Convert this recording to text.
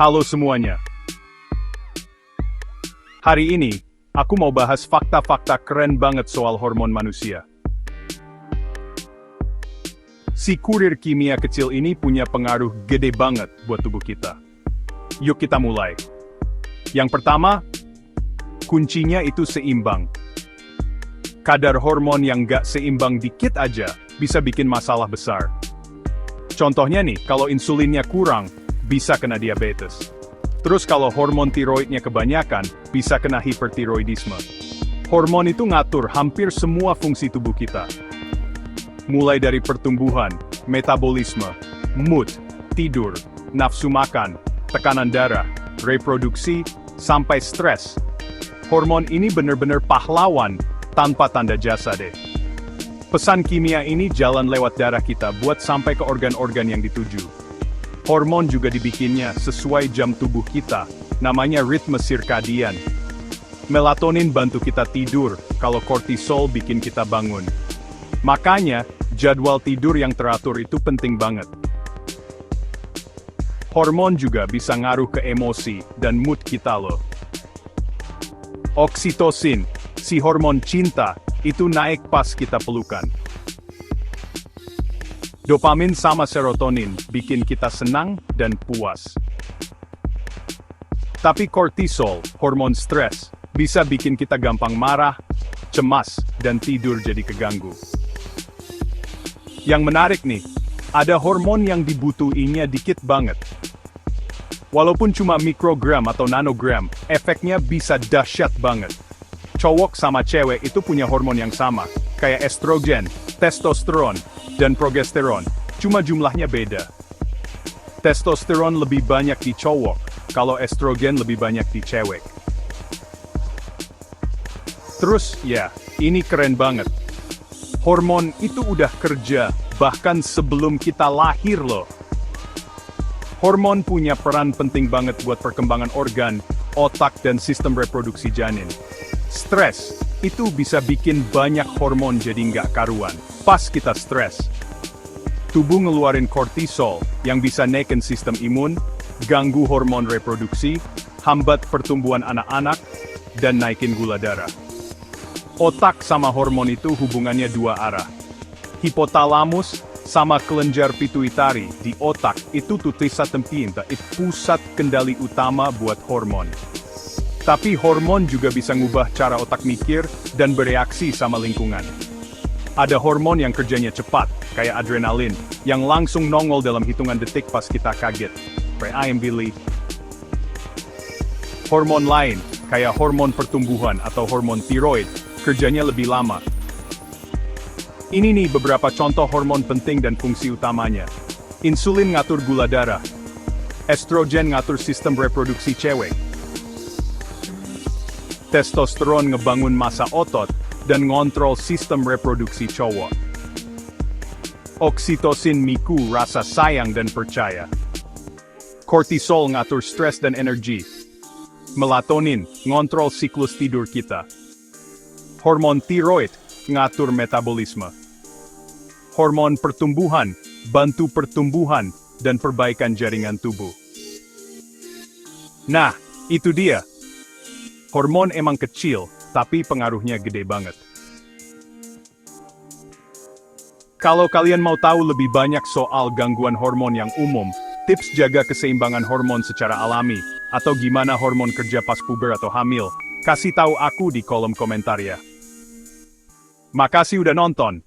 Halo semuanya. Hari ini, aku mau bahas fakta-fakta keren banget soal hormon manusia. Si kurir kimia kecil ini punya pengaruh gede banget buat tubuh kita. Yuk kita mulai. Yang pertama, kuncinya itu seimbang. Kadar hormon yang gak seimbang dikit aja bisa bikin masalah besar. Contohnya nih, kalau insulinnya kurang, bisa kena diabetes. Terus kalau hormon tiroidnya kebanyakan, bisa kena hipertiroidisme. Hormon itu ngatur hampir semua fungsi tubuh kita. Mulai dari pertumbuhan, metabolisme, mood, tidur, nafsu makan, tekanan darah, reproduksi, sampai stres. Hormon ini bener-bener pahlawan tanpa tanda jasa deh. Pesan kimia ini jalan lewat darah kita buat sampai ke organ-organ yang dituju. Hormon juga dibikinnya sesuai jam tubuh kita, namanya ritme sirkadian. Melatonin bantu kita tidur, kalau kortisol bikin kita bangun. Makanya, jadwal tidur yang teratur itu penting banget. Hormon juga bisa ngaruh ke emosi dan mood kita loh. Oksitosin, si hormon cinta, itu naik pas kita pelukan. Dopamin sama serotonin bikin kita senang dan puas. Tapi kortisol, hormon stres, bisa bikin kita gampang marah, cemas, dan tidur jadi keganggu. Yang menarik nih, ada hormon yang dibutuhinnya dikit banget. Walaupun cuma mikrogram atau nanogram, efeknya bisa dahsyat banget. Cowok sama cewek itu punya hormon yang sama, kayak estrogen, testosteron, dan progesteron, cuma jumlahnya beda. Testosteron lebih banyak di cowok, kalau estrogen lebih banyak di cewek. Terus, ya, ini keren banget. Hormon itu udah kerja, bahkan sebelum kita lahir loh. Hormon punya peran penting banget buat perkembangan organ, otak, dan sistem reproduksi janin. Stres, itu bisa bikin banyak hormon jadi nggak karuan. Pas kita stres, tubuh ngeluarin kortisol yang bisa naikin sistem imun, ganggu hormon reproduksi, hambat pertumbuhan anak-anak, dan naikin gula darah. Otak sama hormon itu hubungannya dua arah. Hipotalamus sama kelenjar pituitari di otak itu tutisa tempinta, itu pusat kendali utama buat hormon. Tapi hormon juga bisa ngubah cara otak mikir dan bereaksi sama lingkungan. Ada hormon yang kerjanya cepat, kayak adrenalin, yang langsung nongol dalam hitungan detik pas kita kaget. I am Billy. Hormon lain, kayak hormon pertumbuhan atau hormon tiroid, kerjanya lebih lama. Ini nih beberapa contoh hormon penting dan fungsi utamanya. Insulin ngatur gula darah. Estrogen ngatur sistem reproduksi cewek. Testosteron ngebangun massa otot dan ngontrol sistem reproduksi cowok. Oksitosin miku rasa sayang dan percaya. Kortisol ngatur stres dan energi. Melatonin ngontrol siklus tidur kita. Hormon tiroid ngatur metabolisme. Hormon pertumbuhan bantu pertumbuhan dan perbaikan jaringan tubuh. Nah, itu dia. Hormon emang kecil, tapi pengaruhnya gede banget. Kalau kalian mau tahu lebih banyak soal gangguan hormon yang umum, tips jaga keseimbangan hormon secara alami, atau gimana hormon kerja pas puber atau hamil, kasih tahu aku di kolom komentar ya. Makasih udah nonton.